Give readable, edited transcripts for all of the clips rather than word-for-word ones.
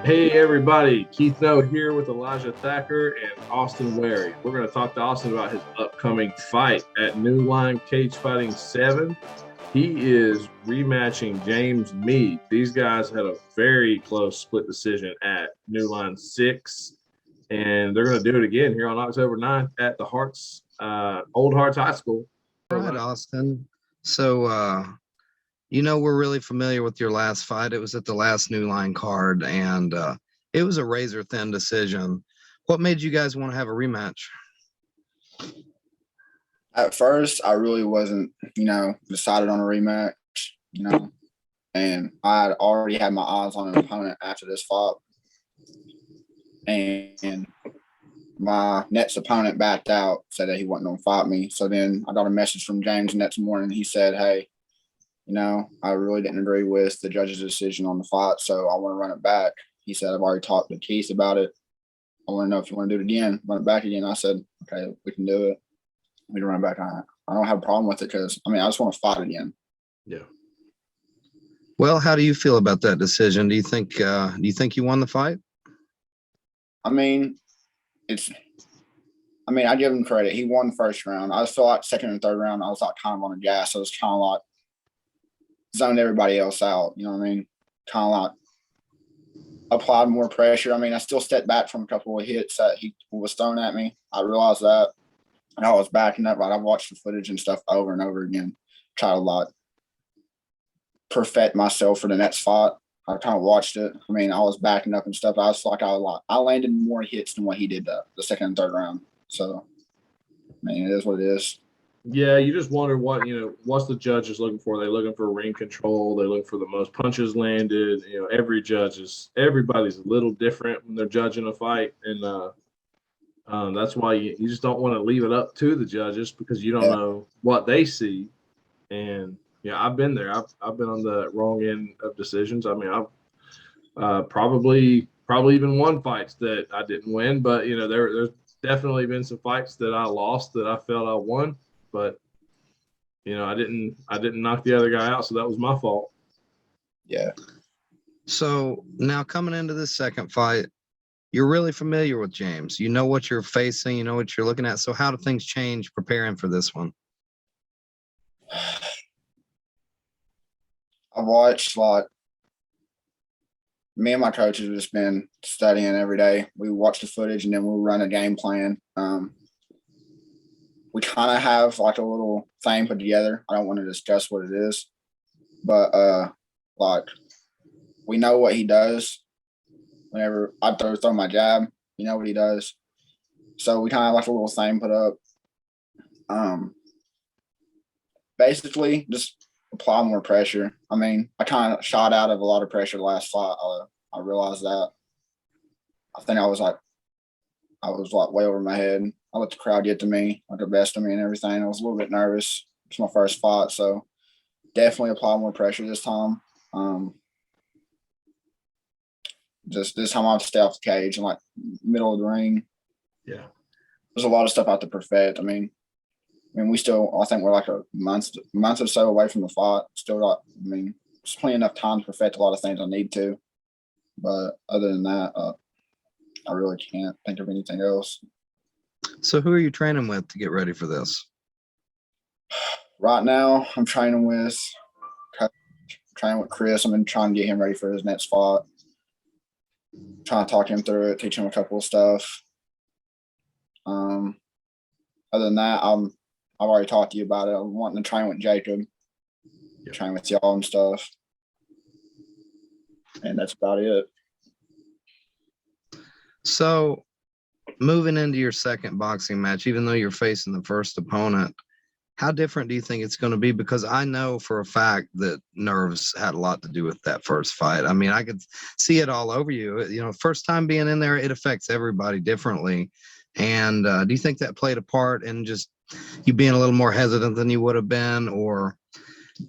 Hey everybody, Keith Noe here with Elijah Thacker and Austin Wherry. We're going to talk to Austin about his upcoming fight at New Line Cagefighting 7. He is rematching James Meade. These guys had a very close split decision at New Line 6, and they're going to do it again here on October 9th at the Old Hearts High School. All right, Austin. So, we're really familiar with your last fight. It was at the last New Line card, and it was a razor-thin decision. What made you guys want to have a rematch? At first, I really wasn't, decided on a rematch, and I had already had my eyes on an opponent after this fight. And my next opponent backed out, said that he wasn't going to fight me. So then I got a message from James the next morning. He said, hey, I really didn't agree with the judge's decision on the fight, so I want to run it back. He said, I've already talked to Keith about it. I want to know if you want to do it again, run it back again. I said, okay, we can do it. We can run it back. I don't have a problem with it because, I just want to fight again. Yeah. Well, how do you feel about that decision? Do you think you won the fight? I give him credit. He won the first round. I just feel like second and third round, I was like kind of on the gas. I was kind of like zoned everybody else out. You know what I mean? Kind of like applied more pressure. I still stepped back from a couple of hits that he was throwing at me. I realized that. And I was backing up. Right? I watched the footage and stuff over and over again. Try to like perfect myself for the next fight. I kind of watched it. I was backing up and stuff. I landed more hits than what he did the second and third round. So, it is what it is. Yeah, you just wonder what's the judges looking for? They're looking for ring control. They look for the most punches landed. Everybody's a little different when they're judging a fight, and that's why you just don't want to leave it up to the judges because you don't know what they see. And I've been there. I've been on the wrong end of decisions. I've probably even won fights that I didn't win, but there's definitely been some fights that I lost that I felt I won, but I didn't knock the other guy out, so that was my fault. Yeah. So now coming into this second fight, you're really familiar with James. You know what you're facing. You know what you're looking at. So how do things change preparing for this one? I watched me and my coaches have just been studying every day. We watch the footage and then we'll run a game plan. We kind of have like a little thing put together. I don't want to discuss what it is, but we know what he does. Whenever I throw my jab, you know what he does. So we kind of like a little thing put up. Basically, just apply more pressure. I kind of shot out of a lot of pressure last fight. I realized that. I think I was way over my head. I let the crowd get to me, like the best of me and everything. I was a little bit nervous. It's my first fight, so definitely apply more pressure this time. Just this time I have to stay off the cage and like middle of the ring. Yeah. There's a lot of stuff I have to perfect. We still, I think we're like a month or so away from the fight. Still got, there's plenty enough time to perfect a lot of things I need to. But other than that, I really can't think of anything else. So who are you training with to get ready for this? Right now, I'm training with Chris. I'm been trying to get him ready for his next fight. Trying to talk him through it, teach him a couple of stuff. Other than that, I've already talked to you about it. I'm wanting to train with Jacob, train with y'all and stuff. And that's about it. So moving into your second boxing match, even though you're facing the first opponent, how different do you think it's going to be? Because I know for a fact that nerves had a lot to do with that first fight. I could see it all over you. First time being in there, it affects everybody differently. And do you think that played a part in just you being a little more hesitant than you would have been, or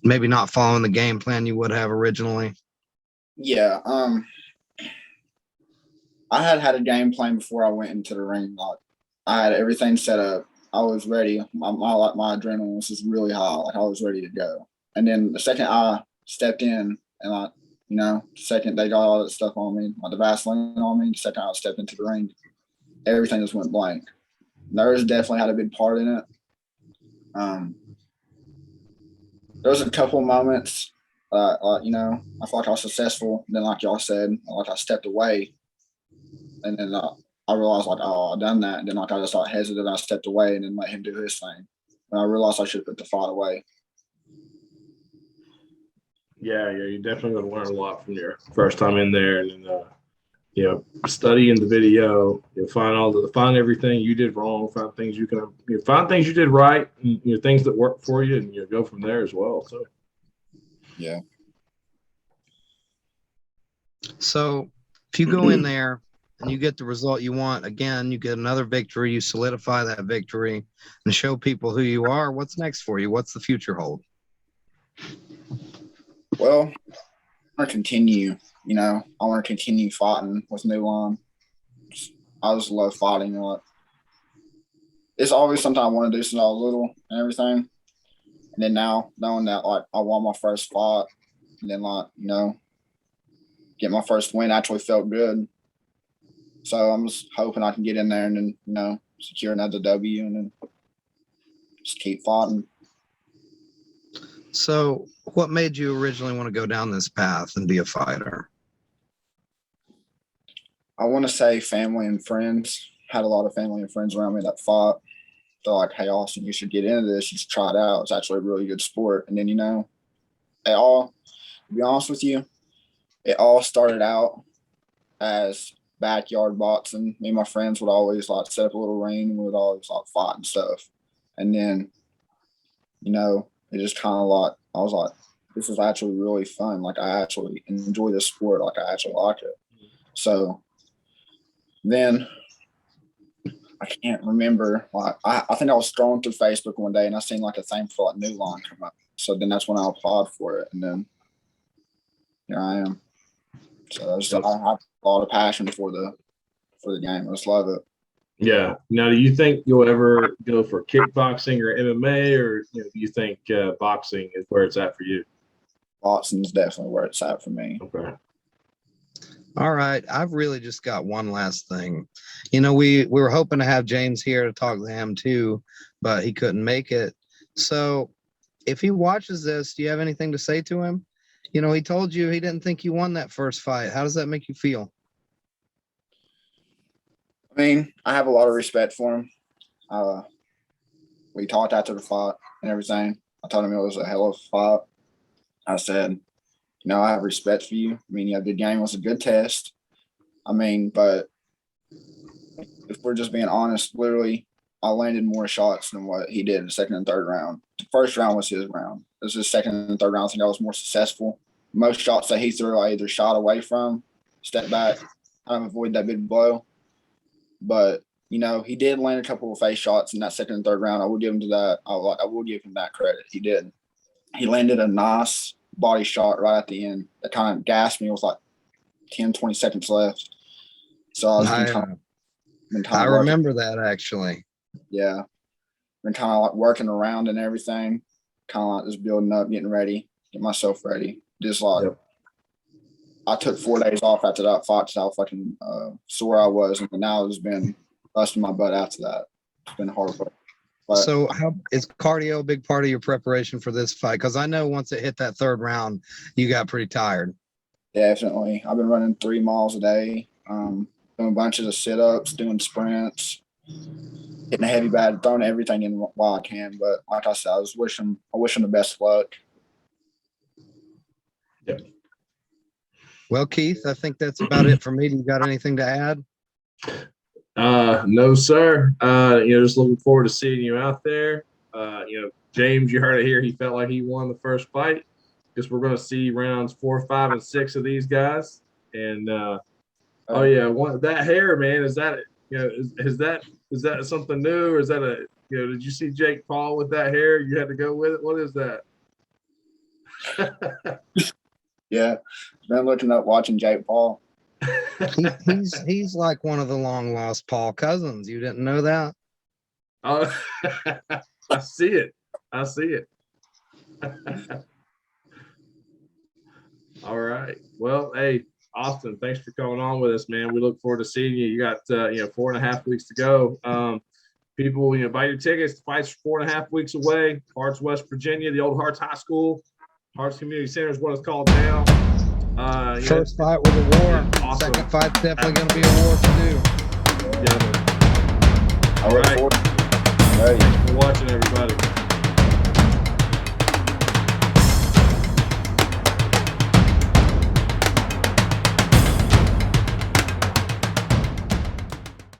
maybe not following the game plan you would have originally? Yeah. I had a game plan before I went into the ring. I had everything set up. I was ready. My adrenaline was just really high. Like I was ready to go. And then the second I stepped in and You know, the second they got all that stuff on me, like the Vaseline on me, the second I stepped into the ring, everything just went blank. Nerves definitely had a big part in it. There was a couple of moments, you know, I felt like I was successful. Then, like y'all said, like I stepped away, and then I realized like, oh, I done that. And then like I just got hesitant. I stepped away and then let him do his thing. And I realized I should have put the fight away. Yeah, you're definitely going to learn a lot from your first time in there, and then you know, studying the video, you'll find everything you did wrong, find things find things you did right, and things that work for you, and go from there as well. So yeah. So if you go in there and you get the result you want, again, you get another victory, you solidify that victory and show people who you are. What's next for you? What's the future hold? Well, I want to continue, you know, I want to continue fighting with New Line. I just love fighting. You know, it's always something I want to do since I was little and everything. And then now knowing that like I won my first fight and then like, you know, get my first win actually felt good. So I'm just hoping I can get in there and then, you know, secure another W and then just keep fighting. So what made you originally want to go down this path and be a fighter? I want to say family and friends. Had a lot of family and friends around me that fought. They're like, hey, Austin, you should get into this. You should try it out. It's actually a really good sport. And then, you know, to be honest with you, it all started out as backyard boxing. Me and my friends would always like set up a little ring and we would always like fight and stuff. And then, you know, it just kind of like, I was like, this is actually really fun. Like, I actually enjoy this sport. Like, I actually like it. So then I can't remember. Like, I think I was scrolling through Facebook one day and I seen like a thing for like New Line come up. So then that's when I applied for it. And then here I am. So I have a lot of passion for the game. I just love it. yeah. Now, do you think you'll ever go for kickboxing or MMA, or do you think boxing is where it's at for you? Boxing is definitely where it's at for me. Okay. All right. I've really just got one last thing. You know, we were hoping to have James here to talk to him too, but he couldn't make it. So if he watches this, do you have anything to say to him? You know, he told you he didn't think you won that first fight. How does that make you feel? I mean, I have a lot of respect for him. We talked after the fight and everything. I told him it was a hell of a fight. I said, you know, I have respect for you. I mean, you had a good game. It was a good test. I mean, but if we're just being honest, literally, I landed more shots than what he did in the second and third round. The first round was his round. This is the second and third round. I think I was more successful. Most shots that he threw, I either shot away from, step back, avoid that big blow. But you know, he did land a couple of face shots in that second and third round. I will give him to that. I will give him that credit. He did. He landed a nice body shot right at the end that kind of gassed me with like 10, 20 seconds left. So I was I remember that actually. Yeah. Been kind of like working around and everything, kind of like just building up, getting ready, get myself ready. Just like, yep. I took 4 days off after that fight because I was fucking sore I was. And now it's been busting my butt after that. It's been hard work. But, so how is cardio a big part of your preparation for this fight? Because I know once it hit that third round, you got pretty tired. Definitely. I've been running 3 miles a day, doing bunches of sit-ups, doing sprints, hitting a heavy bat, throwing everything in while I can. But like I said, I wish him the best luck. Yep. Well, Keith, I think that's about it for me. Do you got anything to add? No, sir. Just looking forward to seeing you out there. James, you heard it here. He felt like he won the first fight. Guess we're going to see rounds 4, 5, and 6 of these guys. And that hair, man, is that is that something new, or is that did you see Jake Paul with that hair? You had to go with it. What is that? Yeah, been looking up watching Jake Paul. He's like one of the long lost Paul cousins. You didn't know that? Oh, I see it. All right. Well, hey, Austin, thanks for coming on with us, man. We look forward to seeing you. You got 4.5 weeks to go. People, buy your tickets. The fight's 4.5 weeks away. Hearts, West Virginia, the old Hearts High School. Hearts Community Center is what it's called now. First fight was a war. Awesome. Second fight's definitely going to be a war too. Yeah. All right. Hey. Thanks for watching, everybody.